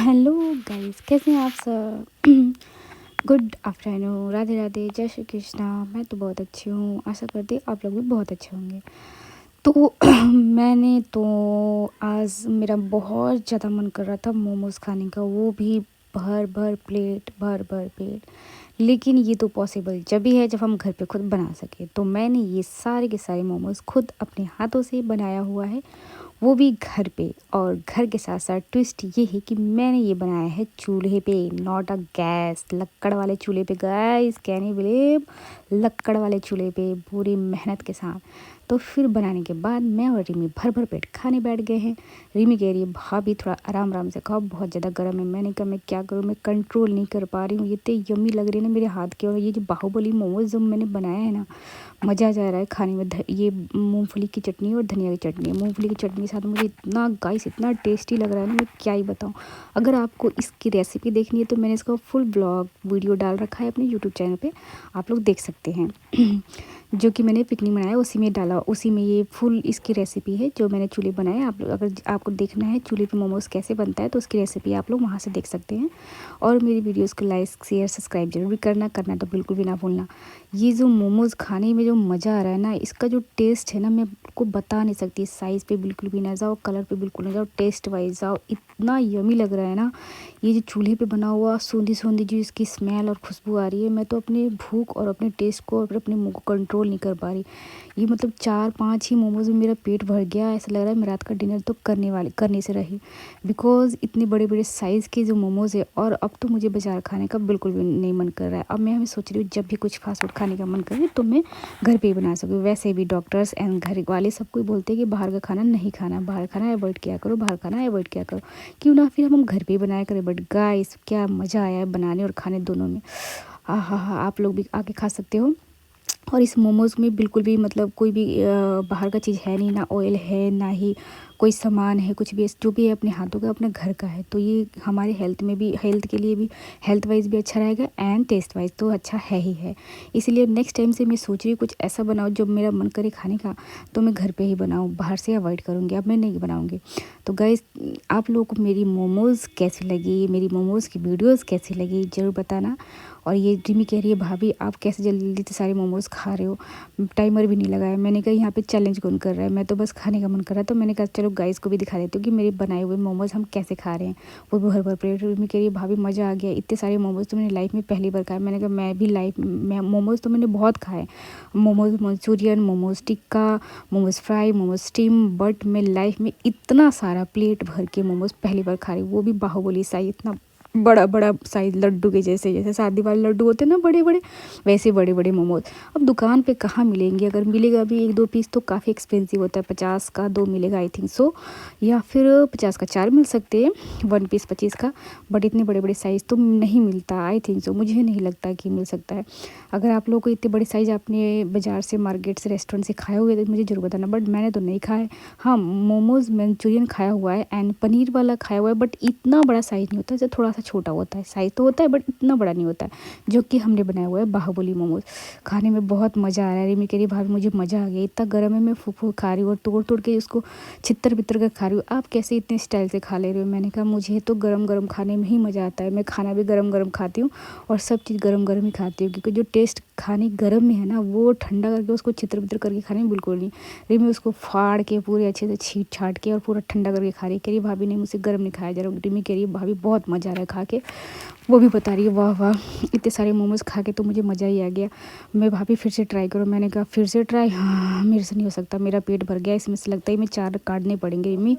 Hello guys, कैसे हैं आप सब? गुड आफ्टरनून, राधे राधे, जय श्री कृष्णा। मैं तो बहुत अच्छी हूँ, आशा करती हूँ आप लोग भी बहुत अच्छे होंगे। तो मैंने तो आज मेरा बहुत ज़्यादा मन कर रहा था मोमोज़ खाने का, वो भी भर भर प्लेट, भर भर पेट। लेकिन ये तो पॉसिबल जब भी है जब हम घर पे खुद बना सके। तो मैंने ये सारे के सारे मोमोज़ खुद अपने हाथों से बनाया हुआ है, वो भी घर पे। और घर के साथ साथ ट्विस्ट ये है कि मैंने ये बनाया है चूल्हे पे, नॉट अ गैस, लक्कड़ वाले चूल्हे पे। गाइस कैन यू बिलीव, लक्कड़ वाले चूल्हे पे पूरी मेहनत के साथ। तो फिर बनाने के बाद मैं और रिमी भर भर पेट खाने बैठ गए हैं। रिमी कह रही है भाभी थोड़ा आराम आराम से खाओ, बहुत ज़्यादा गर्म है। मैंने कहा मैं क्या करूँ, मैं कंट्रोल नहीं कर पा रही हूँ, ये इतने यम्मी लग रही है ना मेरे हाथ के। और ये जो बाहुबली मोमोज जो मैंने बनाया है ना, मज़ा जा रहा है खाने में। ये मूंगफली की चटनी और धनिया की चटनी है। मूंगफली की चटनी के साथ मुझे इतना गाइस इतना टेस्टी लग रहा है ना, मैं क्या ही बताऊँ। अगर आपको इसकी रेसिपी देखनी है तो मैंने इसका फुल ब्लॉग वीडियो डाल रखा है अपने यूट्यूब चैनल पे, आप लोग देख सकते हैं। जो कि मैंने पिकनिक बनाया उसी में डाला, उसी में ये फुल इसकी रेसिपी है जो मैंने चूल्हे बनाया। आप लोग अगर आपको देखना है चूल्हे पे मोमोज़ कैसे बनता है तो उसकी रेसिपी आप लोग वहाँ से देख सकते हैं। और मेरी वीडियोस को लाइक शेयर सब्सक्राइब जरूर भी करना तो बिल्कुल भी ना भूलना। ये जो मोमोज़ खाने में जो मज़ा आ रहा है ना, इसका जो टेस्ट है ना, मैं आपको बता नहीं सकती। साइज़ पे बिल्कुल भी ना जाओ, कलर पे बिल्कुल ना जाओ, टेस्ट वाइज जाओ, इतना यमी लग रहा है ना। ये जो चूल्हे पे बना हुआ सूंधी सूंधी जो इसकी स्मेल और खुशबू आ रही है, मैं तो अपनी भूख और अपने टेस्ट को और अपने मुंह को कंट्रोल नहीं कर पा रही। ये मतलब 4-5 ही मोमोज़ में मेरा पेट भर गया। ऐसा लग रहा है मैं रात का डिनर तो करने से रही, बिकॉज़ इतने बड़े बड़े साइज़ के जो मोमोज़ है। और अब तो मुझे बाज़ार खाने का बिल्कुल भी नहीं मन कर रहा है। अब मैं हमें सोच रही हूँ जब भी कुछ फास्ट फूड खाने का मन करे तो मैं घर पे ही बना सकूँ। वैसे भी डॉक्टर्स एंड घर वाले सब कोई बोलते हैं कि बाहर का खाना नहीं खाना, बाहर खाना अवॉइड किया करो, बाहर खाना अवॉइड किया करो। क्यों ना फिर हम घर पे ही बनाया करें। बट गाइस क्या मज़ा आया है बनाने और खाने दोनों में। हाँ, आप लोग भी आके खा सकते हो। और इस मोमोज़ में बिल्कुल भी मतलब कोई भी बाहर का चीज़ है नहीं, ना ऑयल है ना ही कोई सामान है, कुछ भी जो भी है अपने हाथों का अपने घर का है। तो ये हमारे हेल्थ में भी, हेल्थ के लिए भी, हेल्थ वाइज भी अच्छा रहेगा एंड टेस्ट वाइज तो अच्छा है ही है। इसलिए नेक्स्ट टाइम से मैं सोच रही हूँ कुछ ऐसा बनाऊँ जब मेरा मन करे खाने का तो मैं घर पे ही बनाऊँ, बाहर से अवॉइड करूँगी, अब मैं नहीं बनाऊँगी। तो गाइस आप लोगों को मेरी मोमोज़ कैसी लगी, मेरी मोमोज़ की वीडियोज़ कैसी लगी ज़रूर बताना। और ये रिमी कह रही है भाभी आप कैसे जल्दी जल्दी सारे मोमोज़ खा रहे हो, टाइमर भी नहीं लगाया। मैंने कहा यहाँ पे चैलेंज कौन कर रहा है, मैं तो बस खाने का मन कर रहा है। तो मैंने कहा चलो गाइस को भी दिखा देती हूँ कि मेरे बनाए हुए मोमोज़ हम कैसे खा रहे हैं, वो भी भर भर प्लेट। रिमी कह रही है भाभी मज़ा आ गया, इतने सारे मोमोज़ तो मैंने लाइफ में पहली बार खाए। मैंने कहा मैं भी लाइफ में मोमोज़ तो मैंने बहुत खाए, momos Manchurian, momos tikka, momos fry, momos steam, but मैं लाइफ में इतना सारा प्लेट भर के मोमोज़ पहली बार खा रही हूँ, वो भी बाहुबली साइज, इतना बड़ा बड़ा साइज़, लड्डू के जैसे, जैसे शादी वाले लड्डू होते हैं ना बड़े बड़े, वैसे बड़े बड़े मोमोज़। अब दुकान पे कहाँ मिलेंगे, अगर मिलेगा भी 1-2 पीस तो काफ़ी एक्सपेंसिव होता है। 50 का 2 मिलेगा आई थिंक सो, या फिर 50 का 4 मिल सकते हैं, 1 पीस 25 का। बट इतने बड़े बड़े साइज़ तो नहीं मिलता आई थिंक सो, मुझे नहीं लगता कि मिल सकता है। अगर आप लोगों को इतने बड़े साइज़ आपने बाज़ार से, मार्केट से, रेस्टोरेंट से खाए हुए तो मुझे ज़रूर बताना। बट मैंने तो नहीं खाए। हाँ, मोमोज़ मंचूरियन खाया हुआ है एंड पनीर वाला खाया हुआ है, बट इतना बड़ा साइज़ नहीं होता, जो थोड़ा सा छोटा होता है। साइज़ तो होता है बट इतना बड़ा नहीं होता है, जो कि हमने बनाया हुआ है बाहुबली मोमोज़। खाने में बहुत मज़ा आ रहा है। रिमी कह रही भाभी मुझे मज़ा आ गया, इतना गर्म है, मैं फूक फूक खा रही हूँ और तोड़ तोड़ के उसको छितर बितर कर खा रही हूँ। आप कैसे इतने स्टाइल से खा ले रहे हो? मैंने कहा मुझे तो गरम गरम खाने में ही मज़ा आता है, मैं खाना भी गरम गरम खाती हूँ और सब चीज़ गरम गरम ही खाती हूँ, क्योंकि जो टेस्ट खाने गरम में है ना, वो ठंडा करके उसको छितर बितर करके खाने में बिल्कुल नहीं। रिमी उसको फाड़ के पूरे अच्छे से छीट छाट के और पूरा ठंडा करके खा रही है। कह रही भाभी नहीं मुझसे गर्म नहीं खाया जा रहा। रिमी कह रही है भाभी बहुत मज़ा आ रहा है खा के, वो भी बता रही है वाह वाह इतने सारे मोमोज़ खा के तो मुझे मज़ा ही आ गया। मैं भाभी फिर से ट्राई करो। मैंने कहा फिर से ट्राई, हाँ मेरे से नहीं हो सकता, मेरा पेट भर गया, इसमें से लगता है मैं 4 काटने पड़ेंगे रिमी,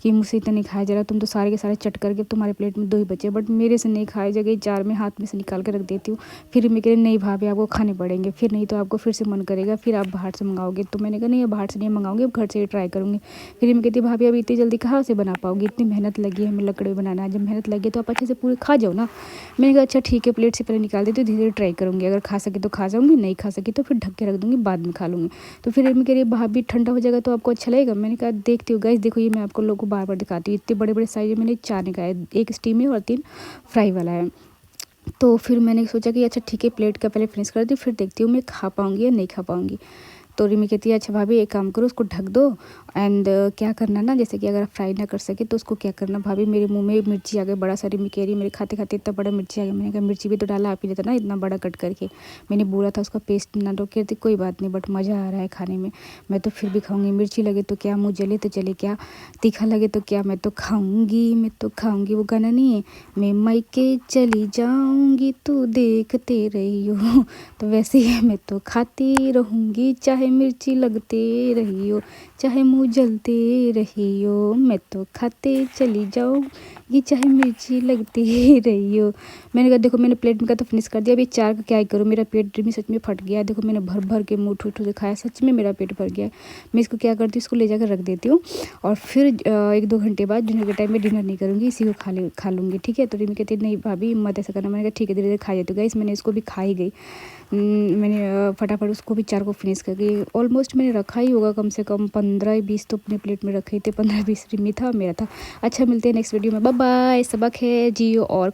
कि मुझसे इतना नहीं खाया जा रहा। तुम तो सारे के सारे चट करके तुम्हारे प्लेट में 2 ही बचे, बट मेरे से नहीं खाए जगह 4 में हाथ में से निकाल के रख देती हूँ। फिर मैं कह रही नहीं भाभी आपको खाने पड़ेंगे, फिर नहीं तो आपको फिर से मन करेगा, फिर आप बाहर से मंगाओगे। तो मैंने कहा नहीं अब बाहर से नहीं मंगाऊंगी, अब घर से ही ट्राई करूँगी। फिर मैं कहती भाभी अभी इतनी जल्दी कहाँ से बना पाओगी, इतनी मेहनत लगी है हमें लकड़ी बनाना, जब मेहनत लगी तो आप अच्छे से पूरे खा जाओ ना। मैंने कहा अच्छा ठीक है, प्लेट से पहले निकाल देती हूँ, धीरे धीरे ट्राई करूँगी, अगर खा सके तो खा जाऊँगी, नहीं खा सकी तो फिर ढक के रख दूँगी, बाद में खा लूँगी। तो फिर मैं कह रही भाभी ठंडा हो जाएगा तो आपको अच्छा लगेगा। मैंने कहा देखती हूँ गाइस, देखो ये मैं आपको लोगों को बार बार दिखाती हूँ, इतने बड़े बड़े साइज मैंने 4 निकाले, 1 स्टीम है और 3 फ्राई वाला है। तो फिर मैंने सोचा कि अच्छा ठीक है प्लेट का पहले फिनिश कर दी, फिर देखती हूँ मैं खा पाऊँगी या नहीं खा पाऊँगी। तो रिमी कहती है अच्छा भाभी एक काम करो, उसको ढक दो एंड क्या करना ना, जैसे कि अगर आप फ्राई ना कर सके तो उसको क्या करना भाभी, मेरे मुंह में मिर्ची आ गई बड़ा सा। रिमी कह रही मेरे खाते खाते इतना बड़ा मिर्ची आ गया। मैंने कहा मिर्ची भी तो डाला आप ही ने था ना इतना बड़ा कट करके, मैंने बोला था उसका पेस्ट ना दो। कहती कोई बात नहीं बट मज़ा आ रहा है खाने में, मैं तो फिर भी खाऊंगी, मिर्ची लगे तो क्या, मुँह जले तो चले क्या, तीखा लगे तो क्या, मैं तो खाऊंगी, मैं तो खाऊंगी। वो गाना नहीं है, मैं मायके चली जाऊंगी तू देखते रही हो, तो वैसे ही मैं तो खाती रहूंगी चाहे मिर्ची लगते रही हो, चाहे मुँह जलते रही हो, मैं तो खाते चली जाऊंगी चाहे मिर्ची लगती रही हो। मैंने कहा देखो मैंने प्लेट में का तो फिनिश कर दिया, अभी 4 का क्या ही करूँ, मेरा पेट में सच में फट गया है। देखो मैंने भर भर के मुँह ठू ठू खाया, सच में मेरा पेट भर गया है। मैं इसको क्या करती हूँ, इसको ले जाकर रख देती हूँ और फिर 1-2 घंटे बाद डिनर के टाइम में डिनर नहीं करूँगी, इसी को खा लूँगी, ठीक है। तो रिमी कहती नहीं भाभी मत ऐसा करना। मैंने कहा ठीक है धीरे धीरे खा जाती हूँ। गाइस मैंने इसको भी खा ही गई, मैंने फटाफट उसको भी 4 को फिनिश कर गई। ऑलमोस्ट मैंने रखा ही होगा कम से कम 15-20 तो अपने प्लेट में रखे थे, 15-20 रिमी था मेरा था। अच्छा मिलते हैं नेक्स्ट वीडियो में, बाय बाय। सबक है जियो और